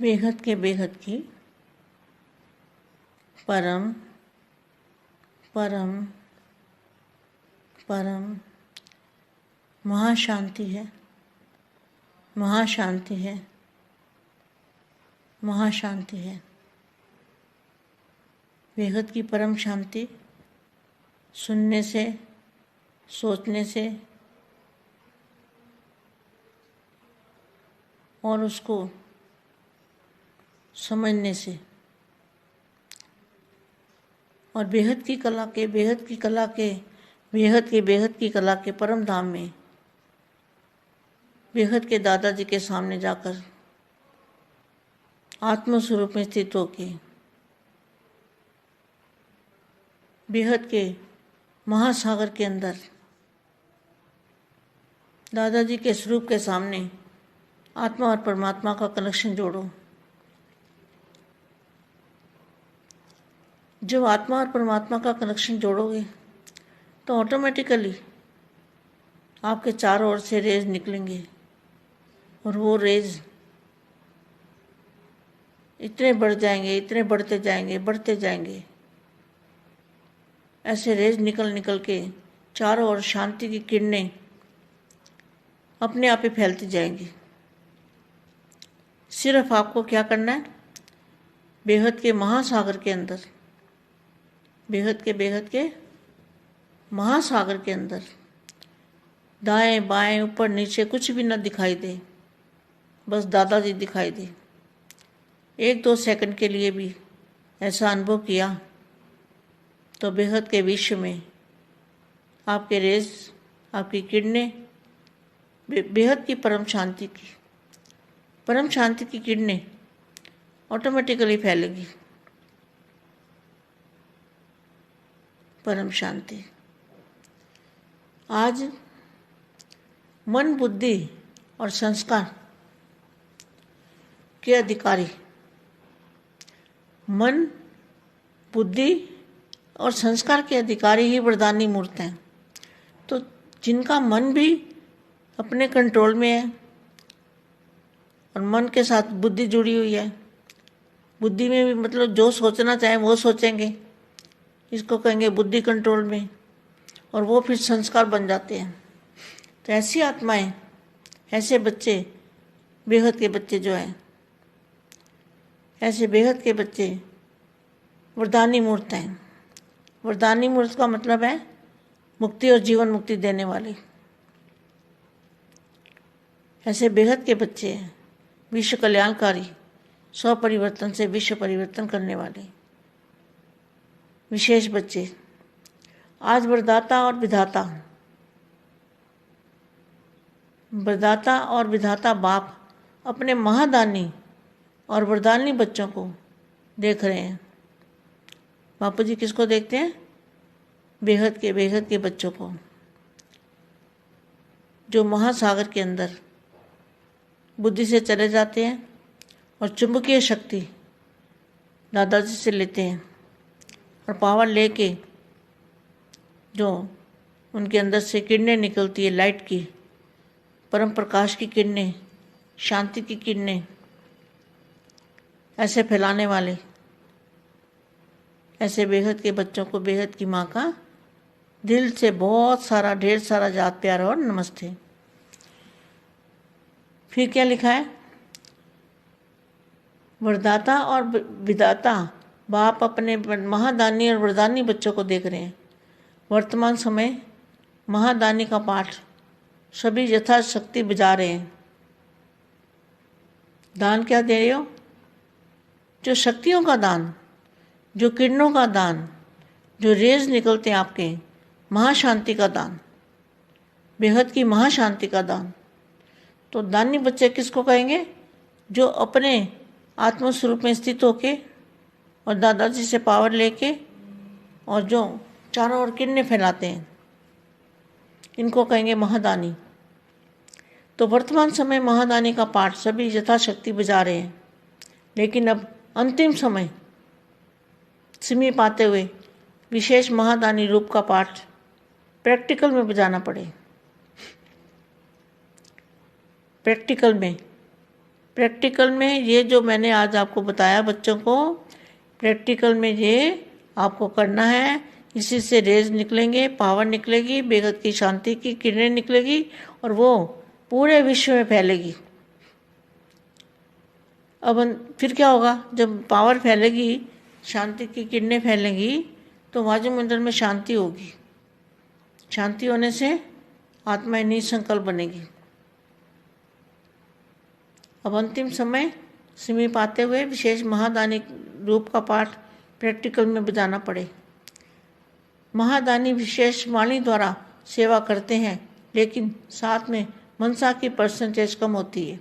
बेहद की परम परम परम महाशांति है, महाशांति है, महाशांति है। बेहद की परम शांति सुनने से, सोचने से और उसको समझने से, और बेहद की कला के परम धाम में बेहद के दादाजी के सामने जाकर आत्म स्वरूप में स्थित होके बेहद के महासागर के अंदर दादाजी के स्वरूप के सामने आत्मा और परमात्मा का कनेक्शन जोड़ो। जब आत्मा और परमात्मा का कनेक्शन जोड़ोगे तो ऑटोमेटिकली आपके चारों ओर से रेज निकलेंगे और वो रेज इतने बढ़ जाएंगे, इतने बढ़ते जाएंगे। ऐसे रेज निकल के चारों ओर शांति की किरणें अपने आप ही फैलती जाएंगी। सिर्फ आपको क्या करना है, बेहद के महासागर के अंदर, बेहद के महासागर के अंदर दाएं बाएं ऊपर नीचे कुछ भी न दिखाई दे, बस दादाजी दिखाई दे। 1-2 सेकंड के लिए भी ऐसा अनुभव किया तो बेहद के विश्व में आपके रेज, आपकी किरणें बेहद की परम शांति की किरणें ऑटोमेटिकली फैलेगी। परम शांति। आज मन, बुद्धि और संस्कार के अधिकारी, मन, बुद्धि और संस्कार के अधिकारी ही वरदानी मूर्त हैं। तो जिनका मन भी अपने कंट्रोल में है और मन के साथ बुद्धि जुड़ी हुई है, बुद्धि में भी मतलब जो सोचना चाहे वो सोचेंगे, इसको कहेंगे बुद्धि कंट्रोल में, और वो फिर संस्कार बन जाते हैं। तो ऐसी आत्माएं, ऐसे बच्चे, बेहद के बच्चे जो हैं, ऐसे बेहद के बच्चे वरदानी मूर्त हैं। वरदानी मूर्त का मतलब है मुक्ति और जीवन मुक्ति देने वाले। ऐसे बेहद के बच्चे हैं विश्व कल्याणकारी, स्व परिवर्तन से विश्व परिवर्तन करने वाले विशेष बच्चे। आज वरदाता और विधाता बाप अपने महादानी और वरदानी बच्चों को देख रहे हैं। बापू जी किसको देखते हैं? बेहद के बच्चों को, जो महासागर के अंदर बुद्धि से चले जाते हैं और चुंबकीय शक्ति दादाजी से लेते हैं और पावर लेके जो उनके अंदर से किरणें निकलती है, लाइट की, परम प्रकाश की किरणें, शांति की किरणें, ऐसे फैलाने वाले ऐसे बेहद के बच्चों को बेहद की माँ का दिल से बहुत सारा, ढेर सारा याद, प्यार और नमस्ते। फिर क्या लिखा है? वरदाता और विधाता बाप अपने महादानी और वरदानी बच्चों को देख रहे हैं। वर्तमान समय महादानी का पाठ सभी यथाशक्ति बजा रहे हैं। दान क्या दे रहे हो? जो शक्तियों का दान, जो किरणों का दान, जो रेज निकलते हैं आपके, महाशांति का दान, बेहद की महाशांति का दान। तो दानी बच्चे किसको कहेंगे? जो अपने आत्मस्वरूप में स्थित होके और दादाजी से पावर लेके और जो चारों ओर किरणें फैलाते हैं, इनको कहेंगे महादानी। तो वर्तमान समय महादानी का पाठ सभी यथाशक्ति बजा रहे हैं, लेकिन अब अंतिम समय समीप आते हुए विशेष महादानी रूप का पाठ प्रैक्टिकल में बजाना पड़े। प्रैक्टिकल में प्रैक्टिकल में ये जो मैंने आज आपको बताया बच्चों को, प्रैक्टिकल में ये आपको करना है। इसी से रेज निकलेंगे, पावर निकलेगी, बेहद की शांति की किरणें निकलेगी और वो पूरे विश्व में फैलेगी। अब फिर क्या होगा, जब पावर फैलेगी, शांति की किरणें फैलेंगी, तो वायुमंडल में शांति होगी। शांति होने से आत्मा निसंकल्प बनेगी। अब अंतिम समय समीप आते हुए विशेष महादानी रूप का पाठ प्रैक्टिकल में बजाना पड़े। महादानी विशेष वाणी द्वारा सेवा करते हैं, लेकिन साथ में मनसा की परसेंटेज कम होती है।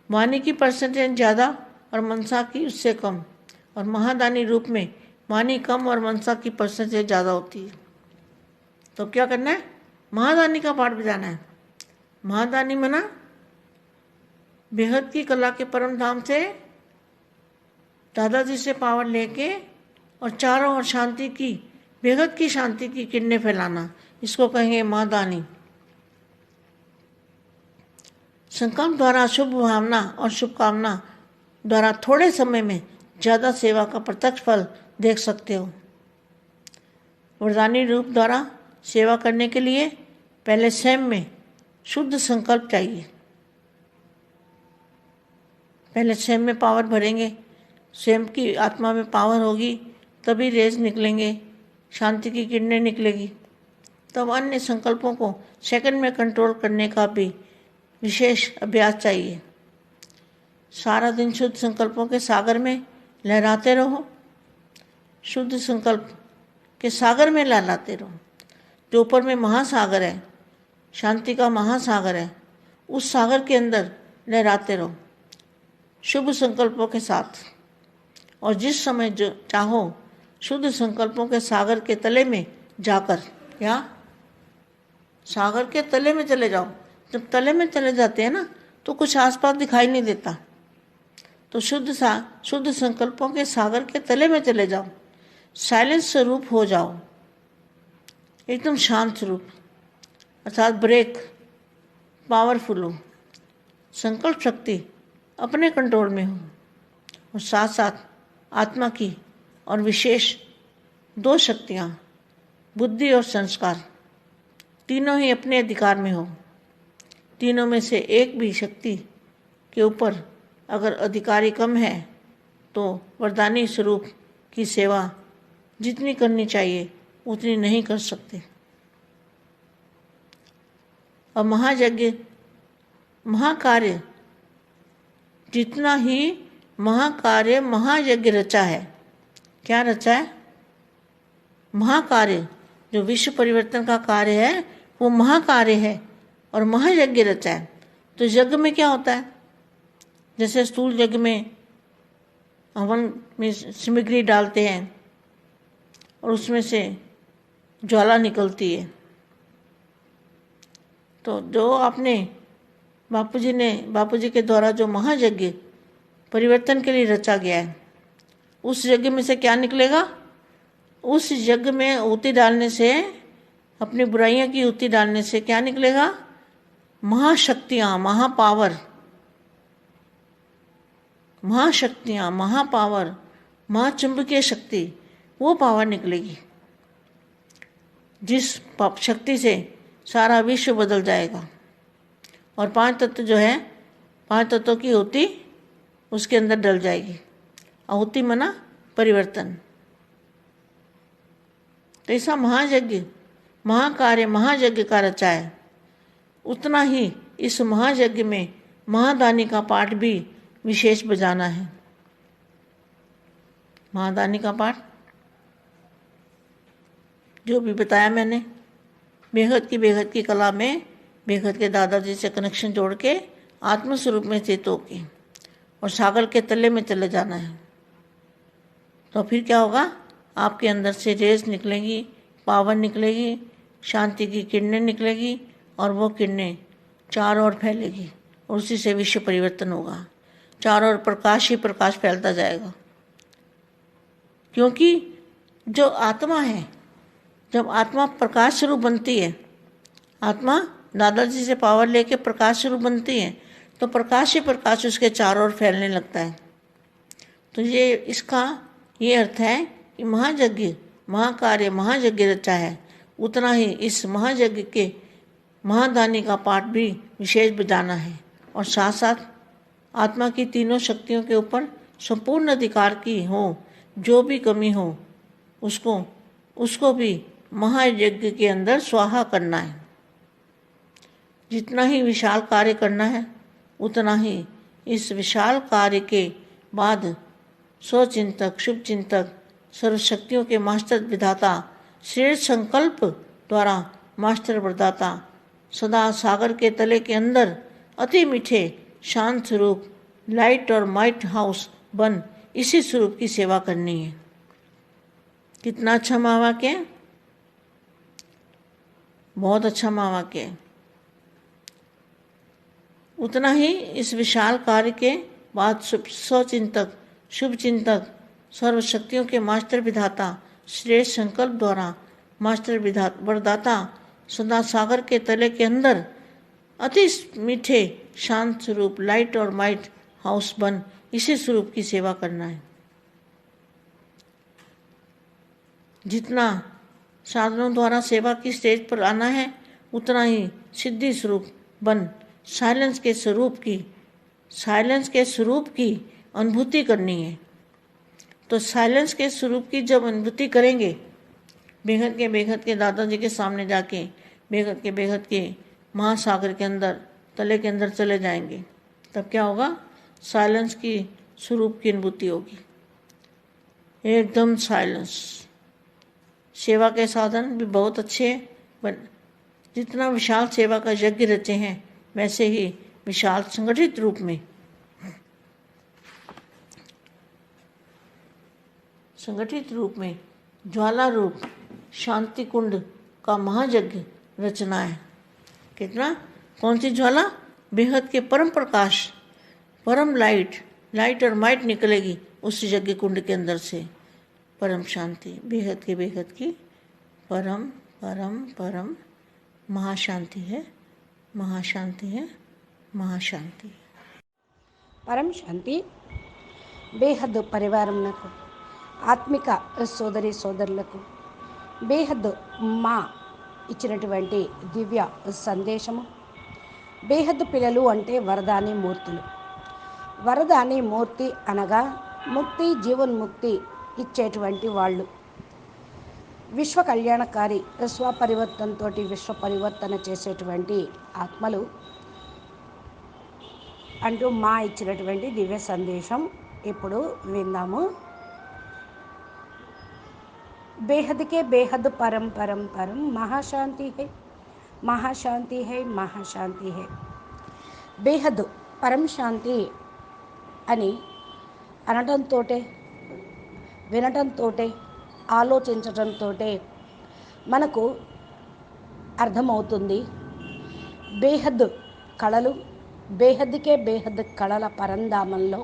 वाणी की परसेंटेज ज़्यादा और मनसा की उससे कम, और महादानी रूप में वाणी कम और मनसा की परसेंटेज ज़्यादा होती है। तो क्या करना है, महादानी का पाठ बजाना है। महादानी मना बेहद की कला के परम धाम से दादाजी से पावर लेके और चारों ओर शांति की, बेहद की शांति की किरणें फैलाना, इसको कहेंगे महादानी। संकल्प द्वारा शुभ भावना और शुभकामना द्वारा थोड़े समय में ज़्यादा सेवा का प्रत्यक्ष फल देख सकते हो। वरदानी रूप द्वारा सेवा करने के लिए पहले स्वयं में शुद्ध संकल्प चाहिए। पहले स्वयं में पावर भरेंगे, स्वयं की आत्मा में पावर होगी, तभी रेज निकलेंगे, शांति की किरणें निकलेगी। तब अन्य संकल्पों को सेकंड में कंट्रोल करने का भी विशेष अभ्यास चाहिए। सारा दिन शुद्ध संकल्पों के सागर में लहराते रहो। शुद्ध संकल्प के सागर में लहराते रहो। जो ऊपर में महासागर है, शांति का महासागर है, उस सागर के अंदर लहराते रहो शुभ संकल्पों के साथ। और जिस समय जो चाहो शुद्ध संकल्पों के सागर के तले में जाकर, या सागर के तले में चले जाओ। जब तले में चले जाते हैं ना, तो कुछ आसपास दिखाई नहीं देता। तो शुद्ध संकल्पों के सागर के तले में चले जाओ, साइलेंस स्वरूप हो जाओ, एकदम शांत स्वरूप, अर्थात ब्रेक पावरफुल हो, संकल्प शक्ति अपने कंट्रोल में हो, और साथ साथ आत्मा की और विशेष दो शक्तियाँ, बुद्धि और संस्कार, तीनों ही अपने अधिकार में हो। तीनों में से एक भी शक्ति के ऊपर अगर अधिकारी कम है, तो वरदानी स्वरूप की सेवा जितनी करनी चाहिए उतनी नहीं कर सकते। और महायज्ञ, महाकार्य, जितना ही महाकार्य महायज्ञ रचा है। क्या रचा है? महाकार्य, जो विश्व परिवर्तन का कार्य है वो महाकार्य है, और महायज्ञ रचा है। तो यज्ञ में क्या होता है? जैसे स्थूल यज्ञ में हवन में सामग्री डालते हैं और उसमें से ज्वाला निकलती है। तो जो आपने बापू जी के द्वारा जो महायज्ञ परिवर्तन के लिए रचा गया है, उस यज्ञ में से क्या निकलेगा? उस यज्ञ में आहुति डालने से, अपनी बुराइयों की आहुति डालने से क्या निकलेगा? महाशक्तियाँ, महापावर, महाशक्तियाँ, महापावर, महाचुंबकीय शक्ति, वो पावर निकलेगी, जिस शक्ति से सारा विश्व बदल जाएगा। और 5 तत्व जो है, 5 तत्वों की आहुति उसके अंदर डल जाएगी। आहुति मना परिवर्तन। तो ऐसा महायज्ञ, महाकार्य महायज्ञ का रचा है। उतना ही इस महायज्ञ में महादानी का पाठ भी विशेष बजाना है। महादानी का पाठ जो भी बताया मैंने, बेहद की कला में बेहद के दादाजी से कनेक्शन जोड़ के आत्मस्वरूप में स्थित होके और सागर के तले में चले जाना है। तो फिर क्या होगा? आपके अंदर से रेज निकलेंगी, पावर निकलेगी, शांति की किरणें निकलेगी, और वो किरणें चारों ओर फैलेगी, और उसी से विश्व परिवर्तन होगा। चारों ओर प्रकाश ही प्रकाश फैलता जाएगा। क्योंकि जो आत्मा है, जब आत्मा प्रकाश स्वरूप बनती है, आत्मा दादाजी से पावर लेके प्रकाश स्वरूप बनती है, तो प्रकाश ही प्रकाश उसके चारों ओर फैलने लगता है। तो इसका ये अर्थ है कि महायज्ञ, महाकार्य, महायज्ञ रचा है, उतना ही इस महायज्ञ के महादानी का पाठ भी विशेष बजाना है और साथ साथ आत्मा की तीनों शक्तियों के ऊपर संपूर्ण अधिकार की हो। जो भी कमी हो उसको भी महायज्ञ के अंदर स्वाहा करना है। जितना ही विशाल कार्य करना है उतना ही इस विशाल कार्य के बाद स्वचिंतक, शुभ चिंतक, सर्वशक्तियों के मास्टर विधाता, श्रेष्ठ संकल्प द्वारा मास्टर वरदाता, सदा सागर के तले के अंदर अति मीठे शांत स्वरूप लाइट और माइट हाउस बन इसी स्वरूप की सेवा करनी है। कितना अच्छा महावाक्य है, बहुत अच्छा महावाक्य है। उतना ही इस विशाल कार्य के बाद स्वचिंतक, शुभ चिंतक, सर्वशक्तियों के मास्टर विधाता, श्रेष्ठ संकल्प द्वारा मास्टर वरदाता, सदा सागर के तले के अंदर अति मीठे शांत स्वरूप लाइट और माइट हाउस बन इसी स्वरूप की सेवा करना है। जितना साधनों द्वारा सेवा की स्टेज पर आना है उतना ही सिद्धि स्वरूप बन साइलेंस के स्वरूप की अनुभूति करनी है। तो साइलेंस के स्वरूप की जब अनुभूति करेंगे, बेहद के दादाजी के सामने जाके बेहद के महासागर के अंदर तले के अंदर चले जाएंगे, तब क्या होगा? साइलेंस की स्वरूप की अनुभूति होगी, एकदम साइलेंस। सेवा के साधन भी बहुत अच्छे हैं, जितना विशाल सेवा का यज्ञ रचे हैं वैसे ही विशाल संगठित रूप में ज्वाला रूप शांति कुंड का महायज्ञ रचना है। कितना? कौन सी ज्वाला? बेहद के परम प्रकाश, परम लाइट और माइट निकलेगी उस यज्ञ कुंड के अंदर से। परम शांति, बेहद की परम महाशांति है। परम शांति బేహద్దు పరివారంకు, ఆత్మిక సోదరి సోదరులకు బేహద్దు మా ఇచ్చినటువంటి దివ్య సందేశము. బేహద్దు పిల్లలు అంటే వరదాని మూర్తులు. వరదాని మూర్తి అనగా ముక్తి, జీవన్ముక్తి ఇచ్చేటువంటి వాళ్ళు. విశ్వ కళ్యాణకారి, స్వపరివర్తనతో విశ్వ పరివర్తన చేసేటువంటి ఆత్మలు అంటూ మా ఇచ్చినటువంటి దివ్య సందేశం ఇప్పుడు విందాము. बेहद के बेहद परम महाशांति है. బేహద్ పరం శాంతి అని అనడంతో, వినడంతో, ఆలోచించడంతో మనకు అర్థమవుతుంది బేహద్ కళలు, బేహద్కే బేహద్ కళల పరంధామంలో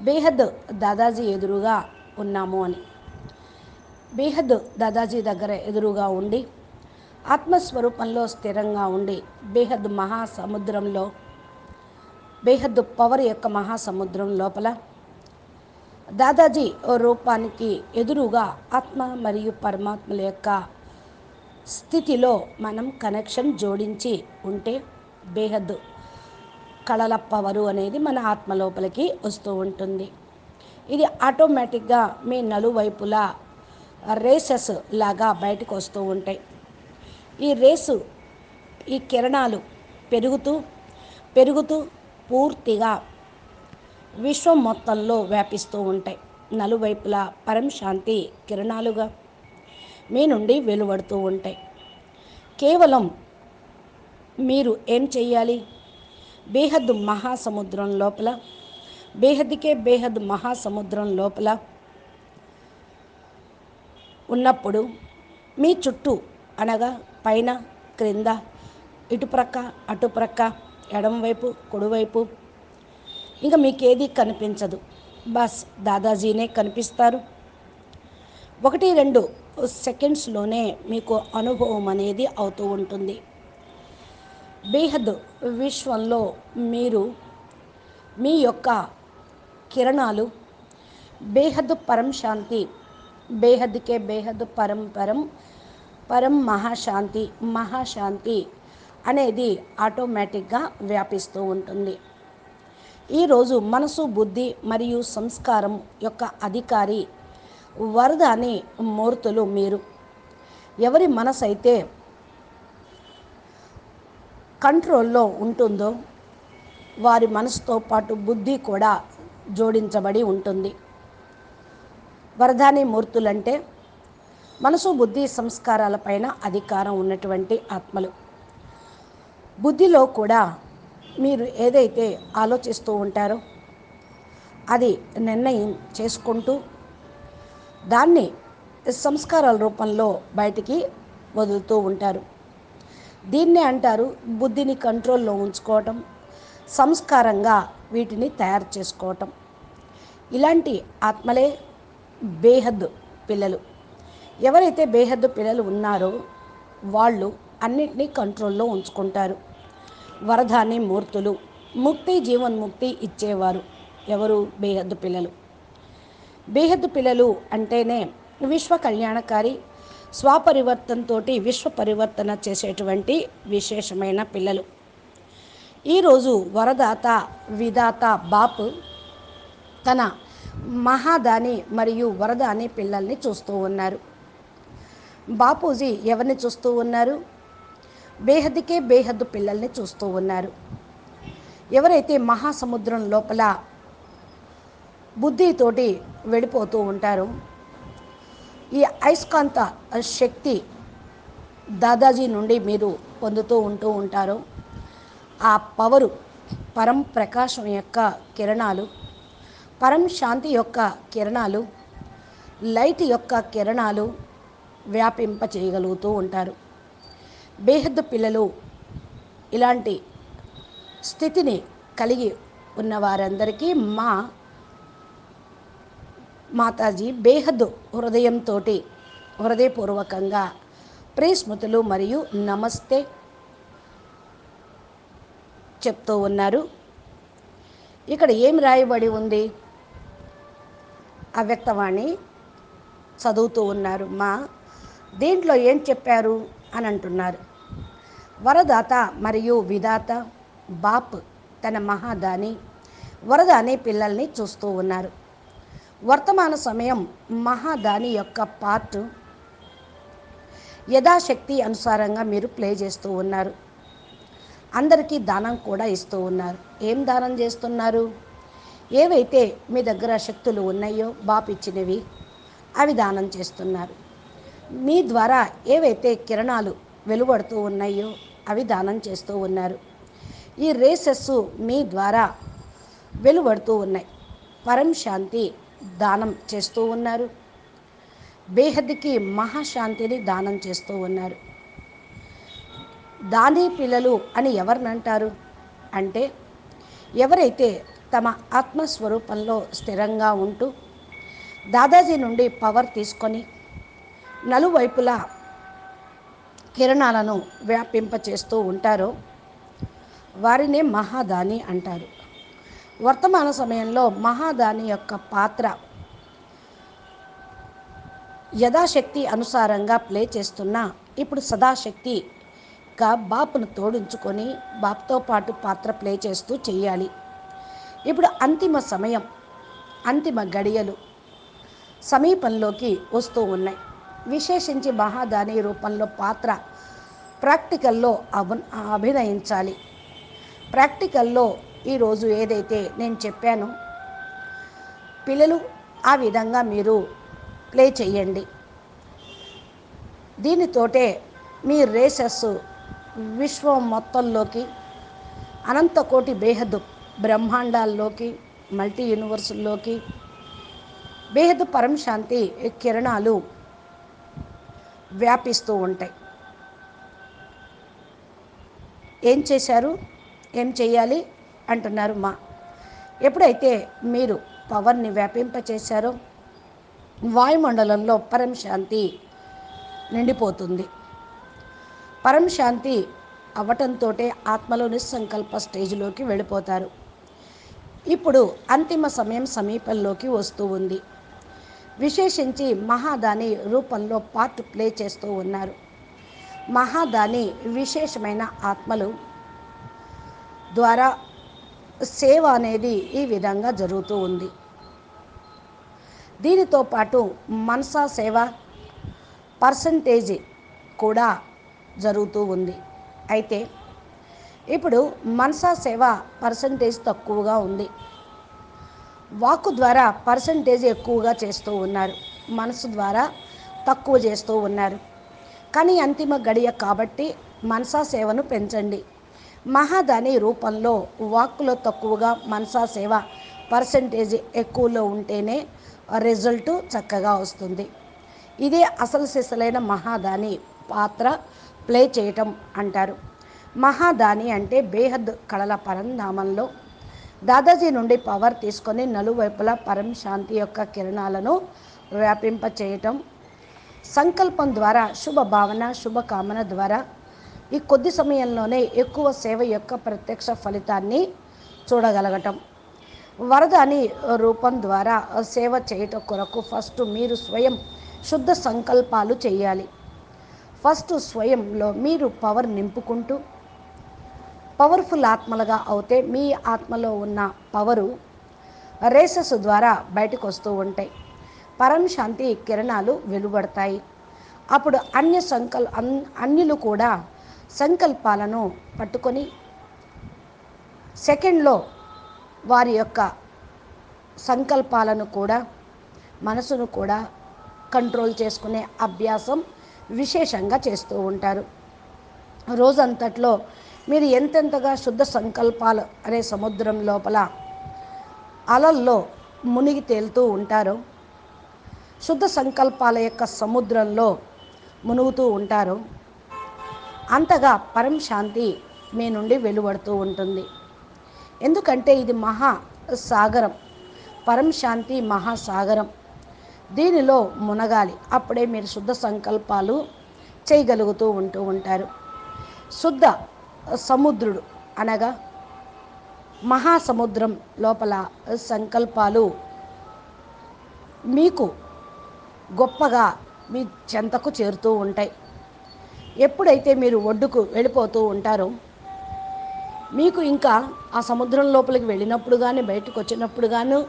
బేహద్ దాదాజీ ఎదురుగా ఉన్నాము అని. బేహద్ దాదాజీ దగ్గర ఎదురుగా ఉండి ఆత్మస్వరూపంలో స్థిరంగా ఉండి బేహద్ మహాసముద్రంలో, బేహద్ పవర్ యొక్క మహాసముద్రం లోపల దాదాజీ రూపానికి ఎదురుగా ఆత్మ మరియు పరమాత్మల యొక్క స్థితిలో మనం కనెక్షన్ జోడించి ఉంటే బేహద్ కళల పవరు అనేది మన ఆత్మ లోపలికి వస్తూ ఉంటుంది. ఇది ఆటోమేటిక్గా మీ నలువైపులా రేసెస్ లాగా బయటకు వస్తూ ఉంటాయి. ఈ రేసు, ఈ కిరణాలు పెరుగుతూ పూర్తిగా విశ్వం మొత్తంలో వ్యాపిస్తూ ఉంటాయి. నలువైపులా పరం శాంతి కిరణాలుగా మీ నుండి వెలువడుతూ ఉంటాయి. కేవలం మీరు ఏం చెయ్యాలి? బేహద్ మహాసముద్రం లోపల, బేహద్కే బేహద్ మహాసముద్రం లోపల ఉన్నప్పుడు మీ చుట్టూ అనగా పైన, క్రింద, ఇటుప్రక్క, అటుప్రక్క, ఎడమవైపు, కుడివైపు ఇంకా మీకేది కనిపించదు. బస్ దాదాజీనే కనిపిస్తారు. 1-2 సెకండ్స్లోనే మీకు అనుభవం అనేది అవుతూ ఉంటుంది. బేహద్ విశ్వంలో మీరు మీ యొక్క కిరణాలు బేహద్ పరం శాంతి, బేహద్కే బేహద్ పరం పరం పరం మహాశాంతి, మహాశాంతి అనేది ఆటోమేటిక్గా వ్యాపిస్తూ ఉంటుంది. ఈరోజు మనసు, బుద్ధి మరియు సంస్కారం యొక్క అధికారి వరదాని మూర్తులు మీరు. ఎవరి మనసు అయితే కంట్రోల్లో ఉంటుందో వారి మనసుతో పాటు బుద్ధి కూడా జోడించబడి ఉంటుంది. వరదాని మూర్తులంటే మనసు, బుద్ధి, సంస్కారాలపైన అధికారం ఉన్నటువంటి ఆత్మలు. బుద్ధిలో కూడా మీరు ఏదైతే ఆలోచిస్తూ ఉంటారో అది నిర్ణయం చేసుకుంటూ దాన్ని సంస్కారాల రూపంలో బయటికి వదులుతూ ఉంటారు. దీన్నే అంటారు బుద్ధిని కంట్రోల్లో ఉంచుకోవటం, సంస్కారంగా వీటిని తయారు చేసుకోవటం. ఇలాంటి ఆత్మలే బేహద్దు పిల్లలు. ఎవరైతే బేహద్దు పిల్లలు ఉన్నారో వాళ్ళు అన్నిటినీ కంట్రోల్లో ఉంచుకుంటారు. వరదాని మూర్తులు, ముక్తి, జీవన్ముక్తి ఇచ్చేవారు ఎవరు? బేహద్దు పిల్లలు. బేహద్దు పిల్లలు అంటేనే విశ్వ కళ్యాణకారి, స్వపరివర్తనతో విశ్వ పరివర్తన చేసేటువంటి విశేషమైన పిల్లలు. ఈరోజు వరదాత, విధాత బాప్ తన మహాదాని మరియు వరదాని పిల్లల్ని చూస్తూ ఉన్నారు. బాపూజీ ఎవరిని చూస్తూ ఉన్నారు? బేహద్కే బేహద్దు పిల్లల్ని చూస్తూ ఉన్నారు. ఎవరైతే మహాసముద్రం లోపల బుద్ధితోటి వెళ్ళిపోతూ ఉంటారో, ఈ అయస్కాంత శక్తి దాదాజీ నుండి మీరు పొందుతూ ఉంటారో, ఆ పవరు పరం ప్రకాశం యొక్క కిరణాలు, పరం శాంతి యొక్క కిరణాలు, లైట్ యొక్క కిరణాలు వ్యాపింప చేయగలుగుతూ ఉంటారు. బేహద్దు పిల్లలు ఇలాంటి స్థితిని కలిగి ఉన్న వారందరికీ మా మాతాజీ బేహద్దు హృదయంతో హృదయపూర్వకంగా ప్రేస్మృతులు మరియు నమస్తే చెప్తూ ఉన్నారు. ఇక్కడ ఏం రాయబడి ఉంది? అవ్యక్తవాణి చదువుతూ ఉన్నారు. మా దీంట్లో ఏం చెప్పారు అని అంటున్నారు. వరదాత మరియు విధాత బాప్ తన మహాదాని వరదాని పిల్లల్ని చూస్తూ ఉన్నారు. వర్తమాన సమయం మహాదాని యొక్క పార్ట్ యథాశక్తి అనుసారంగా మీరు ప్లే చేస్తూ ఉన్నారు. అందరికీ దానం కూడా ఇస్తూ ఉన్నారు. ఏం దానం చేస్తున్నారు? ఏవైతే మీ దగ్గర శక్తులు ఉన్నాయో బాప్ ఇచ్చినవి అవి దానం చేస్తున్నారు. మీ ద్వారా ఏవైతే కిరణాలు వెలువడుతూ ఉన్నాయో అవి దానం చేస్తూ ఉన్నారు. ఈ రేసెస్ మీ ద్వారా వెలువడుతూ ఉన్నాయి. పరం శాంతి దానం చేస్తూ ఉన్నారు. బేహద్కి మహాశాంతిని దానం చేస్తూ ఉన్నారు. దాని పిల్లలు అని ఎవరినంటారు అంటే, ఎవరైతే తమ ఆత్మస్వరూపంలో స్థిరంగా ఉంటూ దాదాజీ నుండి పవర్ తీసుకొని నలువైపులా కిరణాలను వ్యాపింపచేస్తూ ఉంటారో వారినే మహాదాని అంటారు. వర్తమాన సమయంలో మహాదాని యొక్క పాత్ర యథాశక్తి అనుసారంగా ప్లే చేస్తున్నా ఇప్పుడు సదాశక్తిగా బాపును తోడించుకొని బాపుతో పాటు పాత్ర ప్లే చేస్తూ చెయ్యాలి. ఇప్పుడు అంతిమ సమయం, అంతిమ గడియలు సమీపంలోకి వస్తూ ఉన్నాయి. విశేషించి మహాదాని రూపంలో పాత్ర ప్రాక్టికల్లో అభినయించాలి. ప్రాక్టికల్లో ఈరోజు ఏదైతే నేను చెప్పానో పిల్లలు ఆ విధంగా మీరు ప్లే చేయండి. దీనితోటే మీ రేసెస్ విశ్వం మొత్తంలోకి, అనంతకోటి బేహద్దు బ్రహ్మాండాల్లోకి, మల్టీ యూనివర్సుల్లోకి బేహద్దు పరం శాంతి కిరణాలు వ్యాపిస్తూ ఉంటాయి. ఏం చేశారు? ఏం చేయాలి అంటున్నారు మా. ఎప్పుడైతే మీరు పవర్ని వ్యాపింపచేశారో వాయుమండలంలో పరం శాంతి నిండిపోతుంది. పరం శాంతి అవ్వటంతో ఆత్మలో నిస్సంకల్ప స్టేజ్లోకి వెళ్ళిపోతారు. ఇప్పుడు అంతిమ సమయం సమీపంలోకి వస్తూ ఉంది. విశేషించి మహాదాని రూపంలో పార్ట్ ప్లే చేస్తూ ఉన్నారు. మహాదాని విశేషమైన ఆత్మలు ద్వారా సేవ అనేది ఈ విధంగా జరుగుతూ ఉంది. దీనితో పాటు మనసా సేవ పర్సంటేజ్ కూడా జరుగుతూ ఉంది. అయితే ఇప్పుడు మనసా సేవ పర్సంటేజ్ తక్కువగా ఉంది. వాక్కు ద్వారా పర్సంటేజ్ ఎక్కువగా చేస్తూ ఉన్నారు, మనసు ద్వారా తక్కువ చేస్తూ ఉన్నారు. కానీ అంతిమ గడియ కాబట్టి మనసా సేవను పెంచండి. మహాదాని రూపంలో వాక్కులో తక్కువగా మనసా సేవ పర్సంటేజ్ ఎక్కువలో ఉంటేనే రిజల్ట్ చక్కగా వస్తుంది. ఇదే అసలు సిసలైన మహాదాని పాత్ర ప్లే చేయటం అంటారు. మహాదాని అంటే బేహద్ కళల పరంధామంలో దాదాజీ నుండి పవర్ తీసుకొని నలువైపులా పరం శాంతి యొక్క కిరణాలను వ్యాపింపచేయటం. సంకల్పం ద్వారా శుభ భావన శుభకామన ద్వారా ఈ కొద్ది సమయంలోనే ఎక్కువ సేవ యొక్క ప్రత్యక్ష ఫలితాన్ని చూడగలగటం. వరదాని రూపం ద్వారా సేవ చేయటం కొరకు ఫస్ట్ మీరు స్వయం శుద్ధ సంకల్పాలు చేయాలి. ఫస్ట్ స్వయంలో మీరు పవర్ నింపుకుంటూ పవర్ఫుల్ ఆత్మలుగా అవుతే మీ ఆత్మలో ఉన్న పవరు రేసెస్ ద్వారా బయటకు వస్తూ ఉంటాయి. పరం శాంతి కిరణాలు వెలువడతాయి. అప్పుడు అన్యులు కూడా సంకల్పాలను పట్టుకొని సెకండ్లో వారి యొక్క సంకల్పాలను కూడా మనసును కూడా కంట్రోల్ చేసుకునే అభ్యాసం విశేషంగా చేస్తూ ఉంటారు. రోజంతట్లో మీరు ఎంతెంతగా శుద్ధ సంకల్పాలు అనే సముద్రం లోపల అలల్లో మునిగి తేలుతూ ఉంటారో, శుద్ధ సంకల్పాల యొక్క సముద్రంలో మునుగుతూ ఉంటారో, అంతగా పరం శాంతి మీ నుండి వెలువడుతూ ఉంటుంది. ఎందుకంటే ఇది మహాసాగరం, పరం శాంతి మహాసాగరం. దీనిలో మునగాలి. అప్పుడే మీరు శుద్ధ సంకల్పాలు చేయగలుగుతూ ఉంటారు. శుద్ధ సముద్రుడు అనగా మహాసముద్రం లోపల సంకల్పాలు మీకు గొప్పగా మీ చెంతకు చేరుతూ ఉంటాయి. ఎప్పుడైతే మీరు ఒడ్డుకు వెళ్ళిపోతూ ఉంటారో మీకు ఇంకా ఆ సముద్రం లోపలికి వెళ్ళినప్పుడు కానీ బయటకు వచ్చినప్పుడు కానీ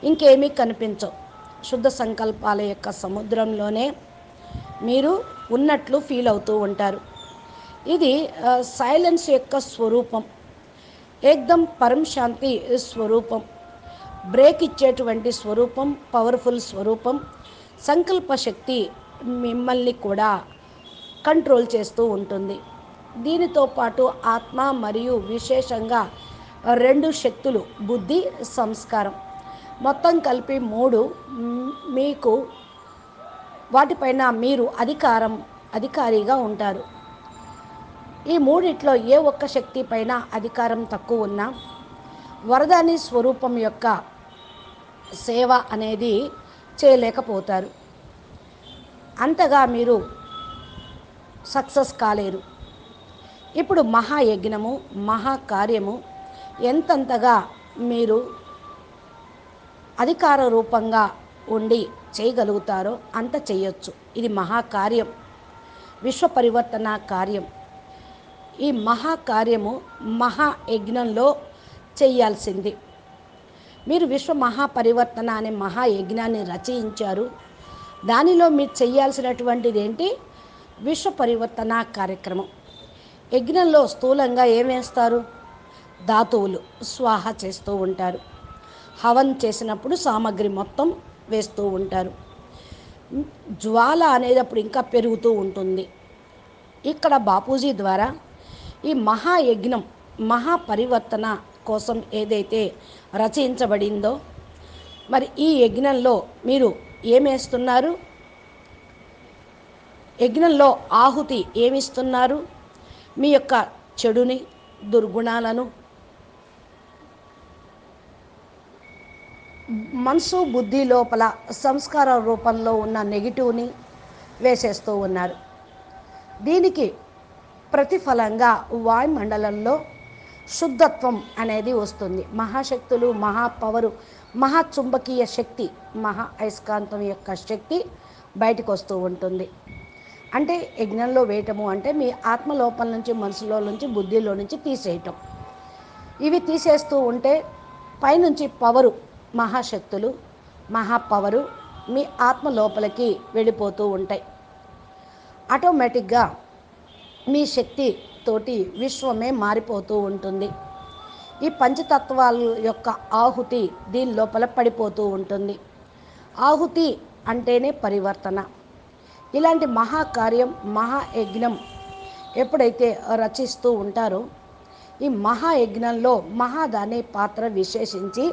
ఇంకేమీ కనిపించవు. శుద్ధ సంకల్పాల యొక్క సముద్రంలోనే మీరు ఉన్నట్లు ఫీల్ అవుతూ ఉంటారు. ఇది సైలెన్స్ యొక్క స్వరూపం, ఏకదం పరం శాంతి స్వరూపం, బ్రేక్ ఇచ్చేటువంటి స్వరూపం, పవర్ఫుల్ స్వరూపం. సంకల్ప శక్తి మిమ్మల్ని కూడా కంట్రోల్ చేస్తూ ఉంటుంది. దీనితో పాటు ఆత్మ మరియు విశేషంగా రెండు శక్తులు, బుద్ధి, సంస్కారం, మొత్తం కలిపి మూడు. మీకు వాటిపైన మీరు అధికారిగా ఉంటారు. ఈ మూడిట్లో ఏ ఒక్క శక్తి పైన అధికారం తక్కువ ఉన్నా వరదాని స్వరూపం యొక్క సేవ అనేది చేయలేకపోతారు. అంతగా మీరు సక్సెస్ కాలేరు. ఇప్పుడు మహాయజ్ఞము, మహాకార్యము ఎంతంతగా మీరు అధికార రూపంగా ఉండి చేయగలుగుతారో అంత చేయొచ్చు. ఇది మహాకార్యం, విశ్వ పరివర్తన కార్యం. ఈ మహాకార్యము మహాయజ్ఞంలో చేయాల్సింది. మీరు విశ్వ మహాపరివర్తన అనే మహాయజ్ఞాన్ని రచయించారు. దానిలో మీరు చేయాల్సినటువంటిది ఏంటి? విశ్వ పరివర్తన కార్యక్రమం. యజ్ఞంలో స్థూలంగా ఏం వేస్తారు? ధాతువులు స్వాహ చేస్తూ ఉంటారు. హవన్ చేసినప్పుడు సామగ్రి మొత్తం వేస్తూ ఉంటారు. జ్వాల అనేది అప్పుడు ఇంకా పెరుగుతూ ఉంటుంది. ఇక్కడ బాపూజీ ద్వారా ఈ మహాయజ్ఞం, మహాపరివర్తన కోసం ఏదైతే రచయించబడిందో, మరి ఈ యజ్ఞంలో మీరు ఏమేస్తున్నారు? యజ్ఞంలో ఆహుతి ఏమిస్తున్నారు? మీ యొక్క చెడుని, దుర్గుణాలను, మనసు బుద్ధి లోపల సంస్కార రూపంలో ఉన్న నెగిటివ్ని వేసేస్తూ ఉన్నారు. దీనికి ప్రతిఫలంగా వాయుమండలంలో శుద్ధత్వం అనేది వస్తుంది. మహాశక్తులు, మహాపవరు, మహాచుంబకీయ శక్తి, మహా అయస్కాంతం యొక్క శక్తి బయటకు వస్తూ ఉంటుంది. అంటే యజ్ఞంలో వేయటము అంటే మీ ఆత్మలోపల నుంచి, మనసులో నుంచి, బుద్ధిలో నుంచి తీసేయటం. ఇవి తీసేస్తూ ఉంటే పైనుంచి పవరు, మహాశక్తులు, మహాపవరు మీ ఆత్మ లోపలికి వెళ్ళిపోతూ ఉంటాయి. ఆటోమేటిక్గా మీ శక్తి తోటి విశ్వమే మారిపోతూ ఉంటుంది. ఈ పంచతత్వాల యొక్క ఆహుతి దీని లోపల పడిపోతూ ఉంటుంది. ఆహుతి అంటేనే పరివర్తన. ఇలాంటి మహాకార్యం, మహాయజ్ఞం ఎప్పుడైతే రచిస్తూ ఉంటారో ఈ మహాయజ్ఞంలో మహాదాని పాత్ర విశేషించి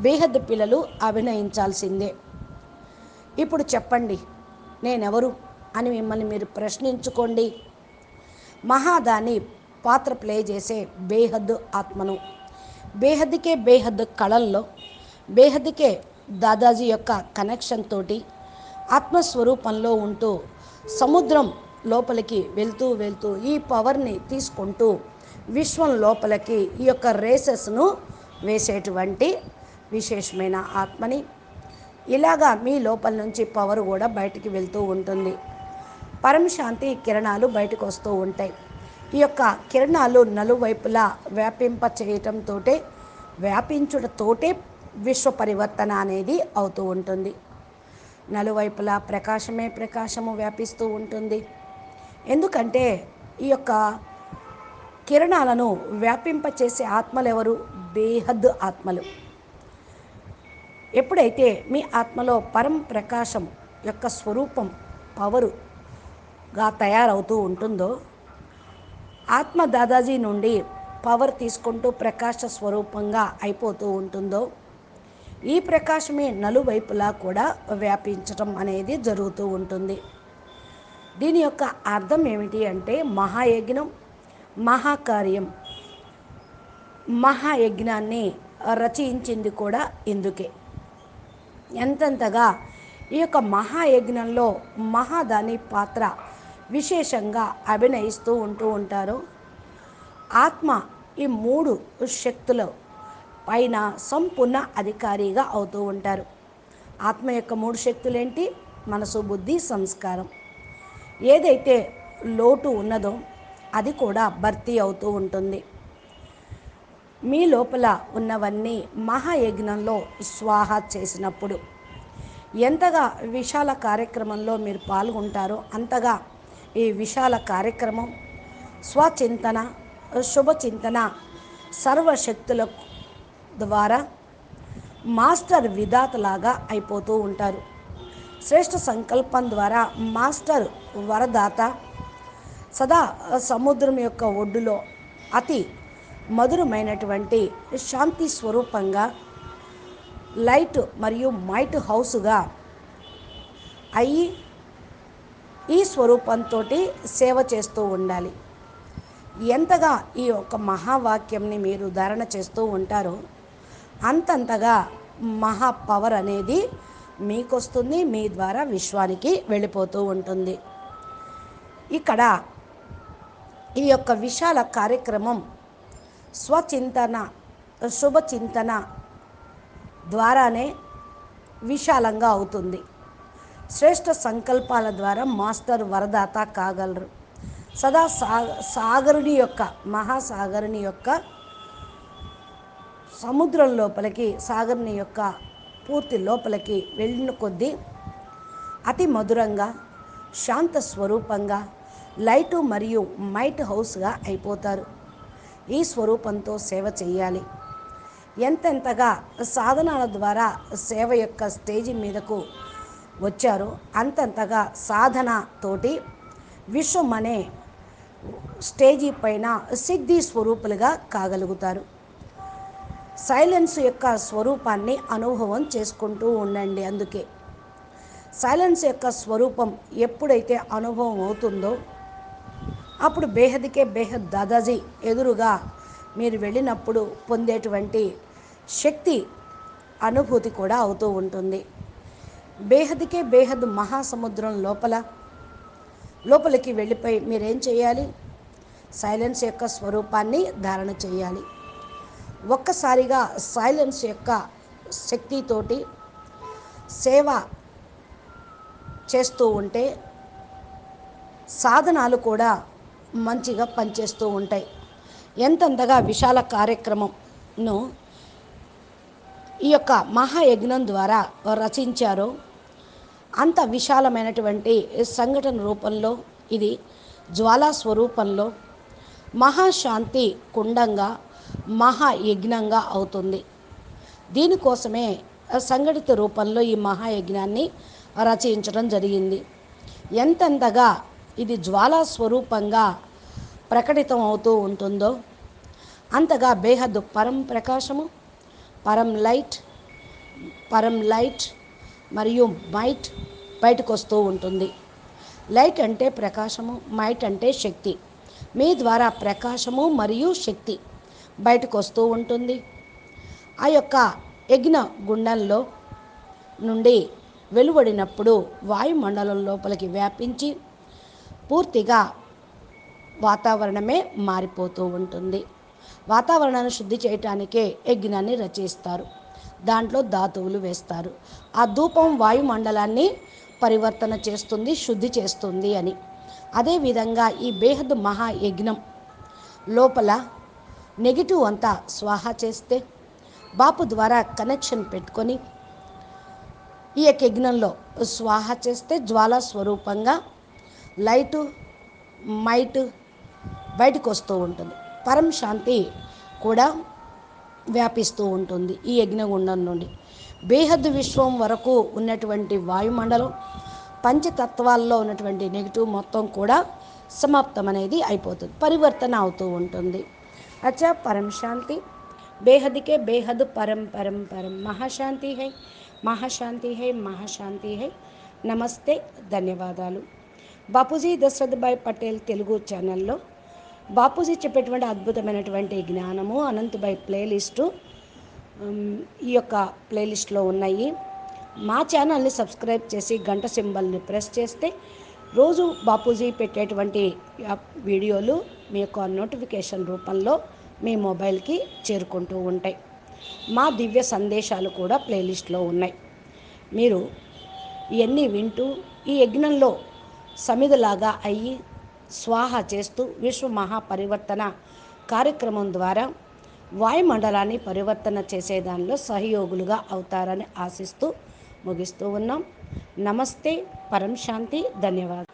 బేహద్దు పిల్లలు అభినయించాల్సిందే. ఇప్పుడు చెప్పండి, నేనెవరు అని మిమ్మల్ని మీరు ప్రశ్నించుకోండి. మహాదాని పాత్ర ప్లే చేసే బేహద్దు ఆత్మను, బేహద్దుకే బేహద్దు కళల్లో, బేహద్దుకే దాదాజీ యొక్క కనెక్షన్ తోటి ఆత్మస్వరూపంలో ఉంటూ సముద్రం లోపలికి వెళ్తూ వెళ్తూ ఈ పవర్ని తీసుకుంటూ విశ్వం లోపలికి ఈ యొక్క రేసెస్ను వేసేటువంటి విశేషమైన ఆత్మని. ఇలాగా మీ లోపల నుంచి పవర్ కూడా బయటికి వెళ్తూ ఉంటుంది. పరమశాంతి కిరణాలు బయటకు వస్తూ ఉంటాయి. ఈ యొక్క కిరణాలు నలువైపులా వ్యాపింప చేయటంతో, వ్యాపించుటతోటే విశ్వ పరివర్తన అనేది అవుతూ ఉంటుంది. నలువైపులా ప్రకాశమే ప్రకాశము వ్యాపిస్తూ ఉంటుంది. ఎందుకంటే ఈ యొక్క కిరణాలను వ్యాపింపచేసే ఆత్మలు ఎవరు? బేహద్దు ఆత్మలు. ఎప్పుడైతే మీ ఆత్మలో పరం ప్రకాశం యొక్క స్వరూపం పవరుగా తయారవుతూ ఉంటుందో, ఆత్మ దాదాజీ నుండి పవర్ తీసుకుంటూ ప్రకాశ స్వరూపంగా అయిపోతూ ఉంటుందో, ఈ ప్రకాశమే నలువైపులా కూడా వ్యాపించటం అనేది జరుగుతూ ఉంటుంది. దీని యొక్క అర్థం ఏమిటి అంటే మహాయజ్ఞం, మహాకార్యం. మహాయజ్ఞాన్ని రచించింది కూడా ఇందుకే. ఎంతెంతగా ఈ యొక్క మహాయజ్ఞంలో మహాదాని పాత్ర విశేషంగా అభినయిస్తూ ఉంటారో, ఆత్మ ఈ మూడు శక్తుల పైన సంపూర్ణ అధికారిగా అవుతూ ఉంటారు. ఆత్మ యొక్క మూడు శక్తులేంటి? మనసు, బుద్ధి, సంస్కారం. ఏదైతే లోటు ఉన్నదో అది కూడా భర్తీ అవుతూ ఉంటుంది. మీ లోపల ఉన్నవన్నీ మహాయజ్ఞంలో స్వాహ చేసినప్పుడు ఎంతగా విశాల కార్యక్రమంలో మీరు పాల్గొంటారో అంతగా ఈ విశాల కార్యక్రమం స్వచింతన, శుభచింతన, సర్వశక్తుల ద్వారా మాస్టర్ విధాతలాగా అయిపోతూ ఉంటారు. శ్రేష్ఠ సంకల్పం ద్వారా మాస్టర్ వరదాత, సదా సముద్రం యొక్క ఒడ్డులో అతి మధురమైనటువంటి శాంతి స్వరూపంగా లైట్ మరియు మైట్ హౌస్గా అయ్యి ఈ స్వరూపంతో సేవ చేస్తూ ఉండాలి. ఎంతగా ఈ యొక్క మహావాక్యంని మీరు ధారణ చేస్తూ ఉంటారో అంతంతగా మహా పవర్ అనేది మీకు వస్తుంది, మీ ద్వారా విశ్వానికి వెళ్ళిపోతూ ఉంటుంది. ఇక్కడ ఈ యొక్క విశాల కార్యక్రమం స్వచింతన, శుభచింతన ద్వారానే విశాలంగా అవుతుంది. శ్రేష్ఠ సంకల్పాల ద్వారా మాస్టర్ వరదాత కాగలరు. సదా సాగరుని యొక్క, మహాసాగరుని యొక్క సముద్రం లోపలికి, సాగరుని యొక్క పూర్తి లోపలికి వెళ్ళిన కొద్దీ అతి మధురంగా, శాంత స్వరూపంగా, లైటు మరియు మైట్ హౌస్గా అయిపోతారు. ఈ స్వరూపంతో సేవ చేయాలి. ఎంతెంతగా సాధనాల ద్వారా సేవ యొక్క స్టేజి మీదకు వచ్చారో అంతంతగా సాధన తోటి విశ్వం అనే స్టేజీ పైన సిద్ధి స్వరూపులుగా కాగలుగుతారు. సైలెన్స్ యొక్క స్వరూపాన్ని అనుభవం చేసుకుంటూ ఉండండి. అందుకే సైలెన్స్ యొక్క స్వరూపం ఎప్పుడైతే అనుభవం అవుతుందో అప్పుడు బేహద్కే బేహద్ దాదాజీ ఎదురుగా మీరు వెళ్ళినప్పుడు పొందేటువంటి శక్తి అనుభూతి కూడా అవుతూ ఉంటుంది. బేహద్కే బేహద్ మహాసముద్రం లోపలికి వెళ్ళిపోయి మీరేం చేయాలి? సైలెన్స్ యొక్క స్వరూపాన్ని ధారణ చేయాలి. ఒక్కసారిగా సైలెన్స్ యొక్క శక్తితోటి సేవ చేస్తూ ఉంటే సాధనాలు కూడా మంచిగా పనిచేస్తూ ఉంటాయి. ఎంతంతగా విశాల కార్యక్రమంను ఈ యొక్క మహాయజ్ఞం ద్వారా రచించారో అంత విశాలమైనటువంటి సంఘటన రూపంలో ఇది జ్వాలా స్వరూపంలో మహాశాంతి కుండంగా మహాయజ్ఞంగా అవుతుంది. దీనికోసమే సంఘటిత రూపంలో ఈ మహాయజ్ఞాన్ని రచించడం జరిగింది. ఎంతెంతగా ఇది జ్వాలా స్వరూపంగా ప్రకటితం అవుతూ ఉంటుందో అంతగా బేహద్దు పరం ప్రకాశము, పరం లైట్ మరియు మైట్ బయటకు వస్తూ ఉంటుంది. లైట్ అంటే ప్రకాశము, మైట్ అంటే శక్తి. మీ ద్వారా ప్రకాశము మరియు శక్తి బయటకు వస్తూ ఉంటుంది. ఆ యొక్క యజ్ఞ గుండంలో నుండి వెలువడినప్పుడు వాయుమండలం లోపలికి వ్యాపించి పూర్తిగా వాతావరణమే మారిపోతూ ఉంటుంది. వాతావరణాన్ని శుద్ధి చేయటానికే యజ్ఞాన్ని రచిస్తారు. దాంట్లో ధాతువులు వేస్తారు. ఆ ధూపం వాయుమండలాన్ని పరివర్తన చేస్తుంది, శుద్ధి చేస్తుంది అని. అదేవిధంగా ఈ బేహద్ మహాయజ్ఞం లోపల నెగిటివ్ అంతా స్వాహా చేస్తే బాపు ద్వారా కనెక్షన్ పెట్టుకొని ఈ యొక్క యజ్ఞంలో స్వాహా చేస్తే జ్వాలా స్వరూపంగా లైటు మైట్ బయటకు వస్తూ ఉంటుంది. పరం శాంతి కూడా వ్యాపిస్తూ ఉంటుంది. ఈ యజ్ఞగుండం నుండి బేహద్దు విశ్వం వరకు ఉన్నటువంటి వాయుమండలం పంచతత్వాల్లో ఉన్నటువంటి నెగిటివ్ మొత్తం కూడా సమాప్తం అనేది అయిపోతుంది, పరివర్తన అవుతూ ఉంటుంది. అచ్చా పరం శాంతి బేహద్కే బేహద్ పరం పరం పరం మహాశాంతి హై, మహాశాంతి హై, మహాశాంతి హై. నమస్తే, ధన్యవాదాలు. బాపూజీ దశరథ్ భాయ్ పటేల్ తెలుగు ఛానల్లో బాపూజీ చెప్పేటువంటి అద్భుతమైనటువంటి జ్ఞానము అనంతభాయ్ ప్లేలిస్టు ఈ యొక్క ప్లేలిస్ట్లో ఉన్నాయి. మా ఛానల్ని సబ్స్క్రైబ్ చేసి గంట సింబల్ని ప్రెస్ చేస్తే రోజు బాపూజీ పెట్టేటువంటి వీడియోలు మీ యొక్క నోటిఫికేషన్ రూపంలో మీ మొబైల్కి చేరుకుంటూ ఉంటాయి. మా దివ్య సందేశాలు కూడా ప్లేలిస్ట్లో ఉన్నాయి. మీరు ఇవన్నీ వింటూ ఈ యజ్ఞంలో సమిధలాగా అయ్యి స్వాహ చేస్తూ విశ్వ మహాపరివర్తన కార్యక్రమం ద్వారా వాయుమండలాన్ని పరివర్తన చేసేదానిలో సహయోగులుగా అవుతారని ఆశిస్తూ ముగిస్తూ ఉన్నాం. నమస్తే, పరం శాంతి, ధన్యవాదాలు.